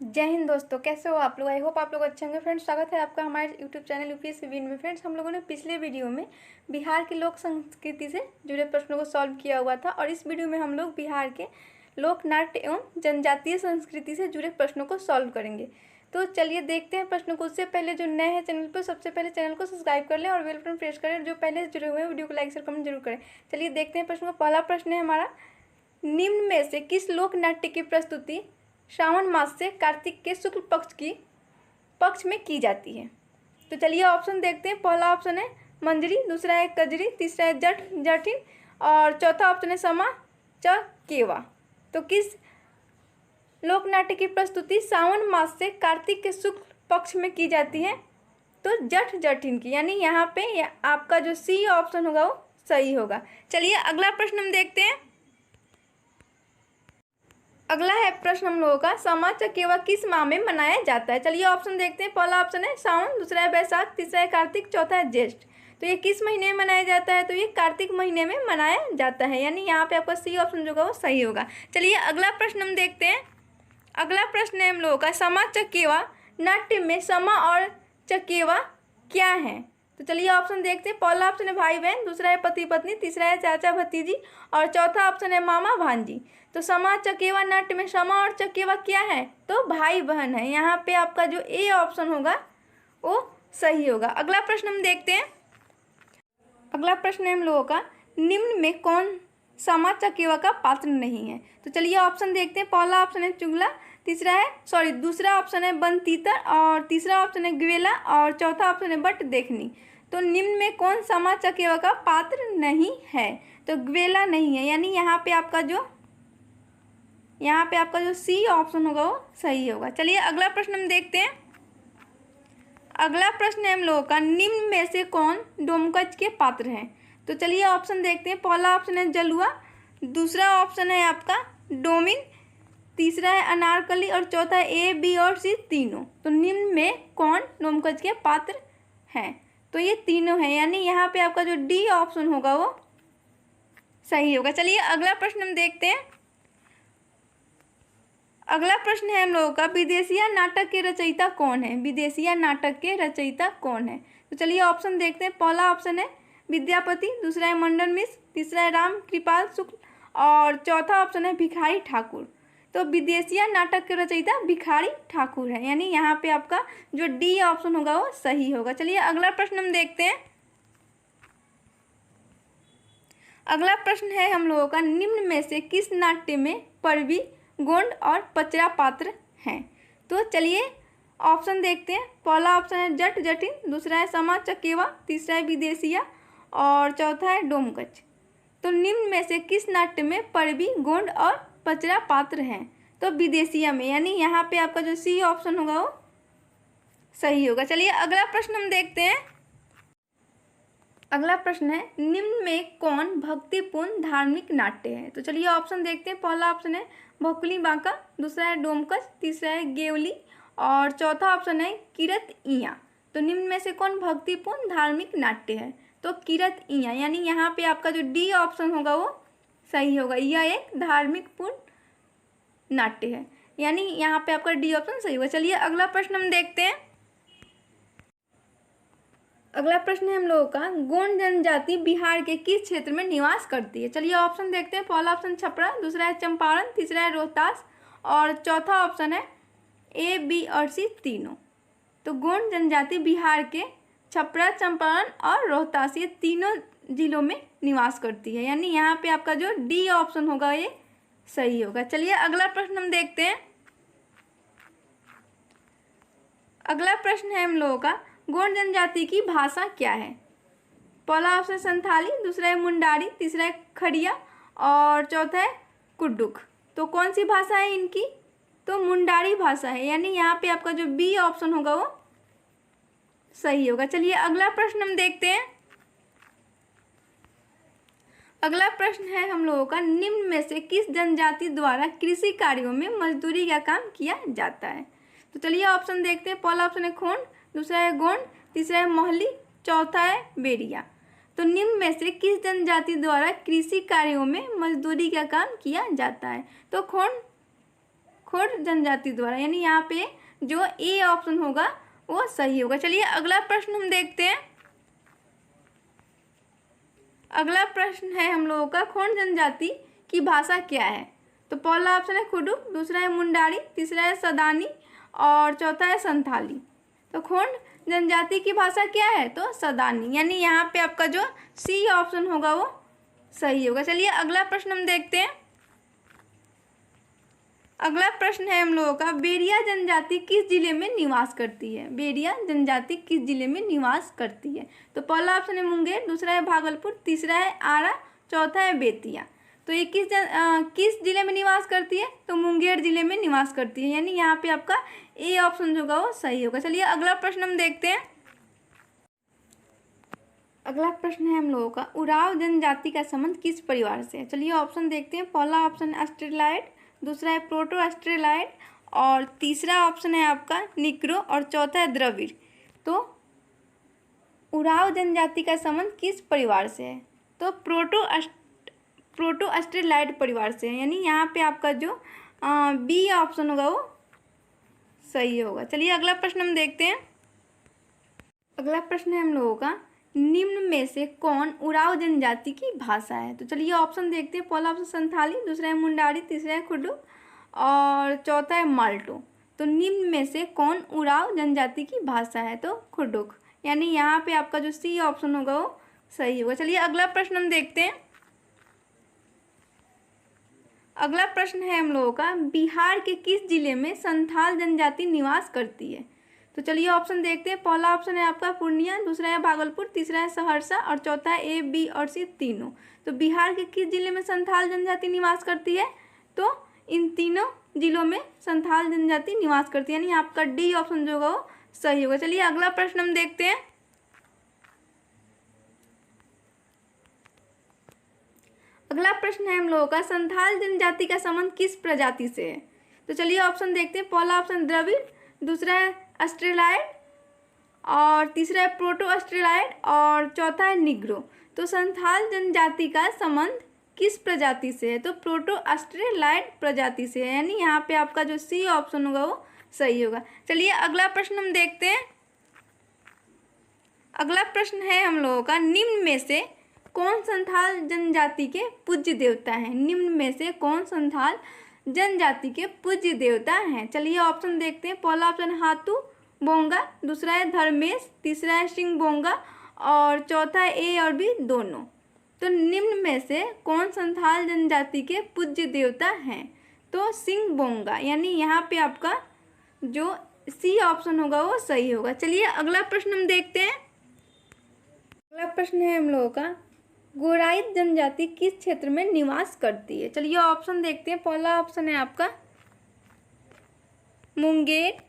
जय हिंद दोस्तों, कैसे हो आप लोग। आई होप आप लोग अच्छे होंगे। फ्रेंड्स, स्वागत है आपका हमारे यूट्यूब चैनल यूपीएससी विन में। फ्रेंड्स, हम लोगों ने पिछले वीडियो में बिहार की लोक संस्कृति से जुड़े प्रश्नों को सॉल्व किया हुआ था और इस वीडियो में हम लोग बिहार के लोक नाट्य एवं जनजातीय संस्कृति से जुड़े प्रश्नों को सॉल्व करेंगे। तो चलिए देखते हैं प्रश्नों को। उससे पहले जो नए हैं चैनल पर, सबसे पहले चैनल को सब्सक्राइब कर लें और बेल बटन प्रेस करें। जो पहले जुड़े हुए हैं वीडियो को लाइक शेयर कमेंट जरूर करें। चलिए देखते हैं प्रश्न को। पहला प्रश्न है हमारा, निम्न में से किस लोक नाट्य की प्रस्तुति श्रावण मास से कार्तिक के शुक्ल पक्ष में की जाती है। तो चलिए ऑप्शन देखते हैं। पहला ऑप्शन है मंजरी, दूसरा है कजरी, तीसरा है जटिन और चौथा ऑप्शन है समा चकेवा। तो किस लोक नाट्य की प्रस्तुति सावन मास से कार्तिक के शुक्ल पक्ष में की जाती है? तो जटिन की, यानी यहाँ पे आपका जो सी ऑप्शन होगा वो सही होगा। चलिए अगला प्रश्न हम देखते हैं। अगला है प्रश्न हम लोगों का, समा चकेवा किस माह में मनाया जाता है? चलिए ऑप्शन देखते हैं। पहला ऑप्शन है सावन, दूसरा है बैसाख, तीसरा है कार्तिक, चौथा है ज्येष्ठ। तो ये किस महीने में मनाया जाता है? तो ये कार्तिक महीने में मनाया जाता है, यानी यहाँ पे आपका सी ऑप्शन जो होगा वो सही होगा। चलिए अगला प्रश्न हम देखते हैं। अगला प्रश्न है हम लोगों का, समा चकेवा नाट्य में समा और चकेवा क्या है? तो चलिए ऑप्शन देखते हैं। पहला ऑप्शन है भाई बहन, दूसरा है पति पत्नी, तीसरा है चाचा भतीजी और चौथा ऑप्शन है मामा भांजी। तो समा चकेवा नाट्य में समा और चकेवा क्या है? तो भाई बहन है। यहाँ पे आपका जो ए ऑप्शन होगा वो सही होगा। अगला प्रश्न हम देखते हैं। अगला प्रश्न है हम लोगों का, निम्न में कौन समा चकेवा का पात्र नहीं है? तो चलिए ऑप्शन देखते हैं। पहला ऑप्शन है चुगला, दूसरा ऑप्शन है बनतीतर और तीसरा ऑप्शन है ग्वेला और चौथा ऑप्शन है बट देखनी। तो निम्न में कौन समा चकेवा का पात्र नहीं है? तो ग्वेला नहीं है, यानी यहाँ पे आपका जो सी ऑप्शन होगा वो सही होगा। चलिए अगला प्रश्न हम देखते हैं। अगला प्रश्न है हम लोगों का, निम्न में से कौन डोमकच के पात्र हैं? तो चलिए ऑप्शन देखते हैं। पहला ऑप्शन है जलुआ, दूसरा ऑप्शन है आपका डोमिन, तीसरा है अनारकली और चौथा है ए बी और सी तीनों। तो निम्न में कौन डोमकच के पात्र हैं? तो ये तीनों हैं, यानी यहाँ पे आपका जो डी ऑप्शन होगा वो सही होगा। चलिए अगला प्रश्न हम देखते हैं। अगला प्रश्न है हम लोगों का, विदेशिया नाटक के रचयिता कौन है? विदेशिया नाटक के रचयिता कौन है? तो चलिए ऑप्शन देखते हैं। पहला ऑप्शन है विद्यापति, दूसरा है मंडन मिश्र, तीसरा है राम कृपाल शुक्ल और चौथा ऑप्शन है भिखारी ठाकुर। तो विदेशिया नाटक के रचयिता भिखारी ठाकुर है, यानी यहाँ पे आपका जो डी ऑप्शन होगा वो सही होगा। चलिए अगला प्रश्न हम देखते हैं। अगला प्रश्न है हम लोगों का, निम्न में से किस नाट्य में परवी, गोंड और पचरा पात्र हैं? तो चलिए ऑप्शन देखते हैं। पहला ऑप्शन है जटिन, दूसरा है समा चकेवा, तीसरा है विदेशिया और चौथा है डोमकच। तो निम्न में से किस नाट्य में परवी, गोंड और पचरा पात्र हैं? तो विदेशिया में, यानी यहाँ पे आपका जो सी ऑप्शन होगा वो सही होगा। चलिए अगला प्रश्न हम देखते हैं। अगला प्रश्न है, निम्न में कौन भक्तिपूर्ण धार्मिक नाट्य है? तो चलिए ऑप्शन देखते हैं। पहला ऑप्शन है भोकली बांका, दूसरा है डोमकच, तीसरा है गेवली और चौथा ऑप्शन है किरत इया। तो निम्न में से कौन भक्तिपूर्ण धार्मिक नाट्य है? तो किरत इया, यानी यहाँ पे आपका जो डी ऑप्शन होगा वो सही होगा। यह एक धार्मिक पूर्ण नाट्य है, यानी यहाँ पे आपका डी ऑप्शन सही होगा। चलिए अगला प्रश्न हम देखते हैं। अगला प्रश्न है हम लोगों का, गोंड जनजाति बिहार के किस क्षेत्र में निवास करती है? चलिए ऑप्शन देखते हैं। पहला ऑप्शन छपरा, दूसरा है चंपारण, तीसरा है रोहतास और चौथा ऑप्शन है ए बी और सी तीनों। तो गोंड जनजाति बिहार के छपरा, चंपारण और रोहतास ये तीनों जिलों में निवास करती है, यानी यहाँ पे आपका जो डी ऑप्शन होगा ये सही होगा। चलिए अगला प्रश्न हम देखते हैं। अगला प्रश्न है हम लोगों का, गोंड जनजाति की भाषा क्या है? पहला ऑप्शन संथाली, दूसरा है मुंडारी, तीसरा है खड़िया और चौथा है कुड्डुक। तो कौन सी भाषा है इनकी? तो मुंडारी भाषा है, यानी यहाँ पे आपका जो बी ऑप्शन होगा वो सही होगा। चलिए अगला प्रश्न हम देखते हैं। अगला प्रश्न है हम लोगों का, निम्न में से किस जनजाति द्वारा कृषि कार्यों में मजदूरी का काम किया जाता है? तो चलिए ऑप्शन देखते हैं। पहला ऑप्शन है खोंड, दूसरा है गोंड, तीसरा है मोहली, चौथा है बेरिया। तो निम्न में से किस जनजाति द्वारा कृषि कार्यों में मजदूरी का काम किया जाता है? तो खोड़ जनजाति द्वारा, यानी यहाँ पे जो ए ऑप्शन होगा वो सही होगा। चलिए अगला प्रश्न हम देखते हैं। अगला प्रश्न है हम लोगों का, खोड़ जनजाति की भाषा क्या है? तो पहला ऑप्शन है कुडुख, दूसरा है मुंडारी, तीसरा है सदानी और चौथा है संथाली। तो खोड़ जनजाति की भाषा क्या है? तो सदानी, यानी यहाँ पे आपका जो सी ऑप्शन होगा वो सही होगा। चलिए अगला प्रश्न हम देखते हैं। अगला प्रश्न है हम लोगों का, बेरिया जनजाति किस जिले में निवास करती है? बेरिया जनजाति किस जिले में निवास करती है? तो पहला ऑप्शन है मुंगेर, दूसरा है भागलपुर, तीसरा है आरा, चौथा है बेतिया। तो ये किस जिले में निवास करती है? तो मुंगेर जिले में निवास करती है, यानी यहाँ पे आपका ए ऑप्शन होगा वो सही होगा। चलिए अगला प्रश्न हम देखते हैं। अगला प्रश्न है हम लोगों का, उराव जनजाति का संबंध किस परिवार से है? चलिए ऑप्शन देखते हैं। पहला ऑप्शन है ऑस्ट्रेलाइड, दूसरा है प्रोटो ऑस्ट्रेलाइड और तीसरा ऑप्शन है आपका निग्रो और चौथा है द्रविड़। तो उराव जनजाति का संबंध किस परिवार से है? तो प्रोटो ऑस्ट्रेलाइड परिवार से है, यानी यहाँ पे आपका जो बी ऑप्शन होगा वो सही होगा। चलिए अगला प्रश्न हम देखते हैं। अगला प्रश्न है हम लोगों का, निम्न में से कौन उराव जनजाति की भाषा है? तो चलिए ऑप्शन देखते हैं। पहला ऑप्शन संथाली, दूसरा है मुंडारी, तीसरा है कुडुख और चौथा है माल्टो। तो निम्न में से कौन उराव जनजाति की भाषा है? तो कुडुख, यानी यहाँ पे आपका जो सी ऑप्शन होगा वो सही होगा। चलिए अगला प्रश्न हम देखते हैं। अगला प्रश्न है हम लोगों का, बिहार के किस जिले में संथाल जनजाति निवास करती है? तो चलिए ऑप्शन देखते हैं। पहला ऑप्शन है आपका पूर्णिया, दूसरा है भागलपुर, तीसरा है सहरसा और चौथा है ए, बी और सी तीनों। तो बिहार के किस जिले में संथाल जनजाति निवास करती है? तो इन तीनों जिलों में संथाल जनजाति निवास करती है, यानी आपका डी ऑप्शन जो होगा वो सही होगा। चलिए अगला प्रश्न हम देखते हैं। अगला प्रश्न है हम लोगों का, संथाल जनजाति का संबंध किस प्रजाति से है? तो चलिए ऑप्शन देखते हैं। पहला ऑप्शन द्रविड़, दूसरा है ऑस्ट्रेलाइड और तीसरा है प्रोटो ऑस्ट्रेलाइड और चौथा है निग्रो। तो संथाल जनजाति का संबंध किस प्रजाति से है? तो प्रोटो ऑस्ट्रेलाइड प्रजाति से है, यानी यहाँ पे आपका जो सी ऑप्शन होगा वो सही होगा। चलिए अगला प्रश्न हम देखते हैं। अगला प्रश्न है हम लोगों का, निम्न में से कौन संथाल जनजाति के पूज्य देवता हैं? निम्न में से कौन संथाल जनजाति के पूज्य देवता हैं? चलिए ऑप्शन देखते हैं। पहला ऑप्शन हाथू बोंगा, दूसरा है धर्मेश, तीसरा है सिंह बोंगा और चौथा है ए और बी दोनों। तो निम्न में से कौन संथाल जनजाति के पूज्य देवता हैं? तो सिंह बोंगा, यानी यहाँ पे आपका जो सी ऑप्शन होगा वो सही होगा। चलिए अगला प्रश्न हम देखते हैं। अगला प्रश्न है हम लोगों का, गोराइत जनजाति किस क्षेत्र में निवास करती है? चलिए ऑप्शन देखते हैं। पहला ऑप्शन है आपका मुंगेर,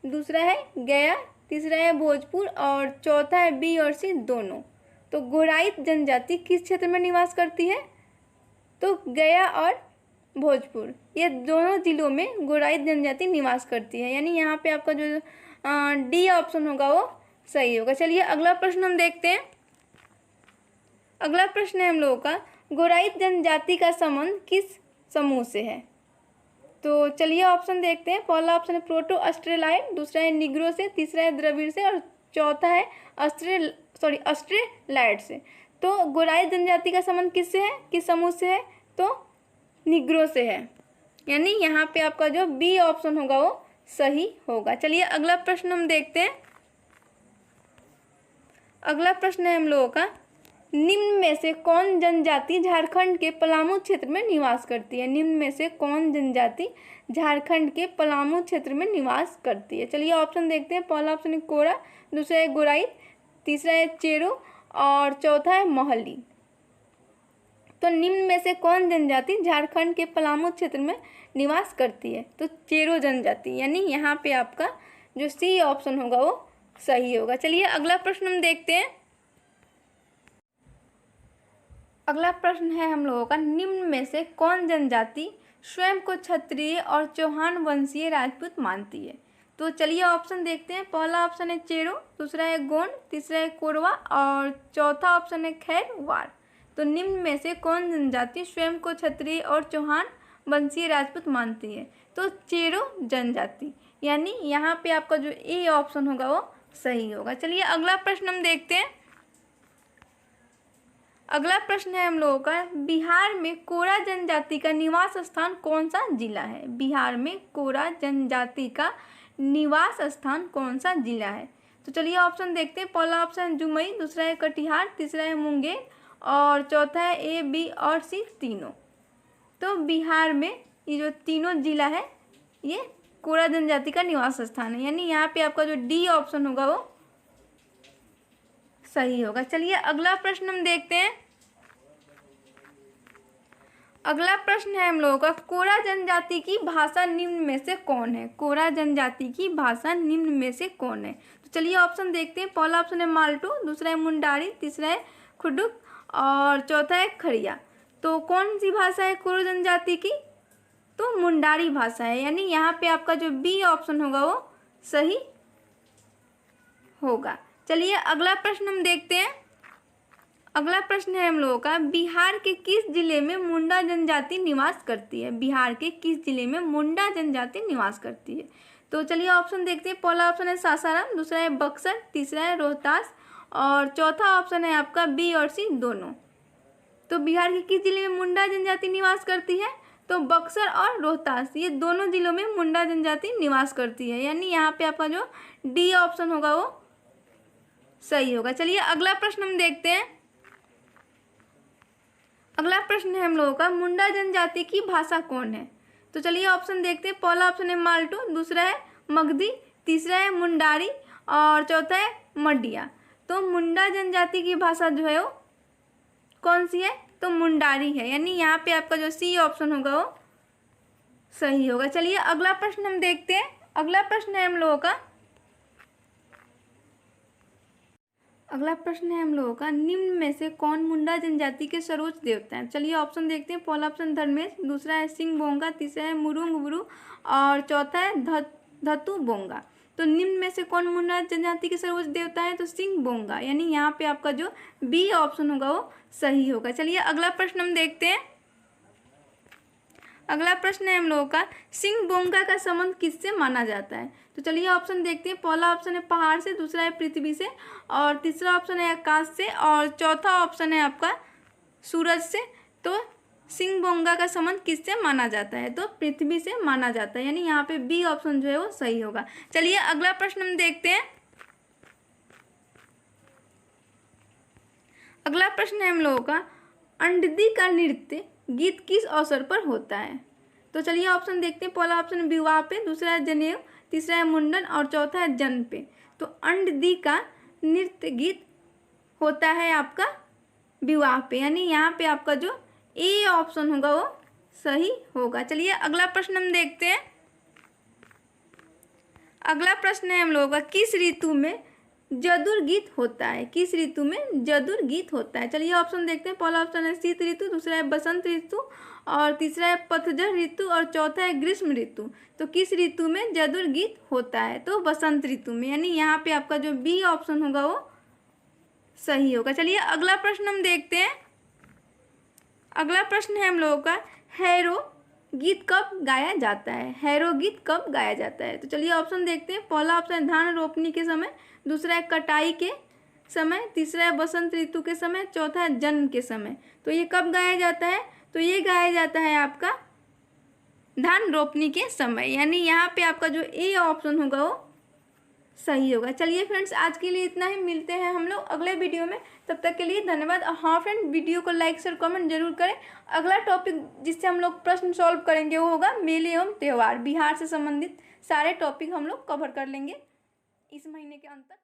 दूसरा है गया, तीसरा है भोजपुर और चौथा है बी और सी दोनों। तो गोराइत जनजाति किस क्षेत्र में निवास करती है? तो गया और भोजपुर, ये दोनों जिलों में गोराइत जनजाति निवास करती है, यानी यहाँ पे आपका जो डी ऑप्शन होगा वो सही होगा। चलिए अगला प्रश्न हम देखते हैं। अगला प्रश्न है हम लोगों का, गोराइत जनजाति का संबंध किस समूह से है? तो चलिए ऑप्शन देखते हैं। पहला ऑप्शन है प्रोटो ऑस्ट्रेलाइड, दूसरा है निग्रो से, तीसरा है द्रविड़ से और चौथा है ऑस्ट्रेलाइड से। तो गोराइत जनजाति का संबंध किससे है, किस समूह से है? तो निग्रो से है, यानी यहाँ पे आपका जो बी ऑप्शन होगा वो सही होगा। चलिए अगला प्रश्न हम देखते हैं। अगला प्रश्न है हम लोगों का, निम्न में से कौन जनजाति झारखंड के पलामू क्षेत्र में निवास करती है? निम्न में से कौन जनजाति झारखंड के पलामू क्षेत्र में निवास करती है? चलिए ऑप्शन देखते हैं। पहला ऑप्शन है कोरा, दूसरा है गोराइत, तीसरा है चेरो और चौथा है मोहली। तो निम्न में से कौन जनजाति झारखंड के पलामू क्षेत्र में निवास करती है? तो चेरो जनजाति, यानी यहाँ पे आपका जो सी ऑप्शन होगा वो सही होगा। चलिए अगला प्रश्न हम देखते हैं। अगला प्रश्न है हम लोगों का, निम्न में से कौन जनजाति स्वयं को क्षत्रिय और चौहान वंशीय राजपूत मानती है? तो चलिए ऑप्शन देखते हैं। पहला ऑप्शन है चेरो, दूसरा है गोंड, तीसरा है कोरवा और चौथा ऑप्शन है खैरवाड़। तो निम्न में से कौन जनजाति स्वयं को क्षत्रिय और चौहान वंशीय राजपूत मानती है? तो चेरो जनजाति, यानी यहाँ पे आपका जो ए ऑप्शन होगा वो सही होगा। चलिए अगला प्रश्न हम देखते हैं। अगला प्रश्न है हम लोगों का, बिहार में कोरा जनजाति का निवास स्थान कौन सा जिला है? बिहार में कोरा जनजाति का निवास स्थान कौन सा जिला है? तो चलिए ऑप्शन देखते हैं। पहला ऑप्शन है जुमई, दूसरा है कटिहार, तीसरा है मुंगेर और चौथा है ए, बी और सी तीनों। तो बिहार में ये जो तीनों जिला है ये कोरा जनजाति का निवास स्थान है, यानी यहाँ पे आपका जो डी ऑप्शन होगा वो सही होगा। चलिए अगला प्रश्न हम देखते हैं। अगला प्रश्न है हम लोगों का, कोरा जनजाति की भाषा निम्न में से कौन है? कोरा जनजाति की भाषा निम्न में से कौन है? तो चलिए ऑप्शन देखते हैं। पहला ऑप्शन है माल्टू, दूसरा है मुंडारी, तीसरा है खुडुक और चौथा है खड़िया। तो कौन सी भाषा है कोरा जनजाति की? तो मुंडारी भाषा है, यानी यहाँ पे आपका जो बी ऑप्शन होगा वो सही होगा। चलिए अगला प्रश्न हम देखते हैं। अगला प्रश्न है हम लोगों का, बिहार के किस जिले में मुंडा जनजाति निवास करती है? बिहार के किस जिले में मुंडा जनजाति निवास करती है? तो चलिए ऑप्शन देखते हैं। पहला ऑप्शन है सासाराम, दूसरा है बक्सर, तीसरा है रोहतास और चौथा ऑप्शन है आपका बी और सी दोनों। तो बिहार के किस जिले में मुंडा जनजाति निवास करती है? तो बक्सर और रोहतास, ये दोनों जिलों में मुंडा जनजाति निवास करती है, यानी यहाँ पे आपका जो डी ऑप्शन होगा वो सही होगा। चलिए अगला प्रश्न हम देखते हैं। अगला प्रश्न है हम लोगों का, मुंडा जनजाति की भाषा कौन है? तो चलिए ऑप्शन देखते हैं। पहला ऑप्शन है माल्टू, दूसरा है मगधी, तीसरा है मुंडारी और चौथा है मडिया। तो मुंडा जनजाति की भाषा जो है वो कौन सी है? तो मुंडारी है, यानी यहाँ पे आपका जो सी ऑप्शन होगा वो सही होगा। चलिए अगला प्रश्न हम देखते हैं। अगला प्रश्न है हम लोगों का, अगला प्रश्न है हम लोगों का, निम्न में से कौन मुंडा जनजाति के सर्वोच्च देवता है? चलिए ऑप्शन देखते हैं। पहला ऑप्शन धर्मेश, दूसरा है सिंह बोंगा, तीसरा है मुरुंग बुरु और चौथा है धतु बोंगा। तो निम्न में से कौन मुंडा जनजाति के सर्वोच्च देवता है? तो सिंह बोंगा, यानी यहाँ पे आपका जो बी ऑप्शन होगा वो सही होगा। चलिए अगला प्रश्न हम देखते हैं। अगला प्रश्न है हम लोगों का, सिंह बोंगा का संबंध किससे माना जाता है? तो चलिए ऑप्शन देखते हैं। पहला ऑप्शन है पहाड़ से, दूसरा है पृथ्वी से और तीसरा ऑप्शन है आकाश से और चौथा ऑप्शन है आपका सूरज से। तो सिंह बोंगा का संबंध किससे माना जाता है? तो पृथ्वी से माना जाता है, यानी यहाँ पे बी ऑप्शन जो है वो सही होगा। चलिए अगला प्रश्न हम देखते हैं। अगला प्रश्न है हम लोगों का, अंडदी का नृत्य गीत किस अवसर पर होता है? तो चलिए ऑप्शन देखते हैं। पहला ऑप्शन है विवाह पे, दूसरा है जनेऊ, तीसरा है मुंडन और चौथा है जन्म पे। तो अंडदी का नृत्य गीत होता है आपका विवाह पे, यानी यहाँ पे आपका जो ए ऑप्शन होगा वो सही होगा। चलिए अगला प्रश्न हम देखते हैं। अगला प्रश्न है हम लोगों का, किस ऋतु में जदुर गीत होता है? किस ऋतु में जदुर गीत होता है? चलिए ऑप्शन देखते हैं। पहला ऑप्शन है शीत ऋतु, दूसरा है बसंत ऋतु और तीसरा है पतझड़ ऋतु और चौथा है ग्रीष्म ऋतु। तो किस ऋतु में जदुर गीत होता है? तो बसंत ऋतु में, यानी यहाँ पे आपका जो बी ऑप्शन होगा वो सही होगा। चलिए अगला प्रश्न हम देखते हैं। अगला प्रश्न है हम लोगों का, हैरो गीत कब गाया जाता है? हैरो गीत कब गाया जाता है? तो चलिए ऑप्शन देखते हैं। पहला ऑप्शन है धान रोपनी के समय, दूसरा है कटाई के समय, तीसरा है बसंत ऋतु के समय, चौथा है जन्म के समय। तो ये कब गाया जाता है? तो ये गाया जाता है आपका धान रोपनी के समय, यानी यहाँ पे आपका जो ए ऑप्शन होगा वो सही होगा। चलिए फ्रेंड्स, आज के लिए इतना ही, मिलते हैं हम लोग अगले वीडियो में। तब तक के लिए धन्यवाद। हाँ फ्रेंड, वीडियो को लाइक शेयर कमेंट जरूर करें। अगला टॉपिक जिससे हम लोग प्रश्न सॉल्व करेंगे वो होगा मेले एवं त्यौहार। बिहार से संबंधित सारे टॉपिक हम लोग कवर कर लेंगे इस महीने के अंत तक।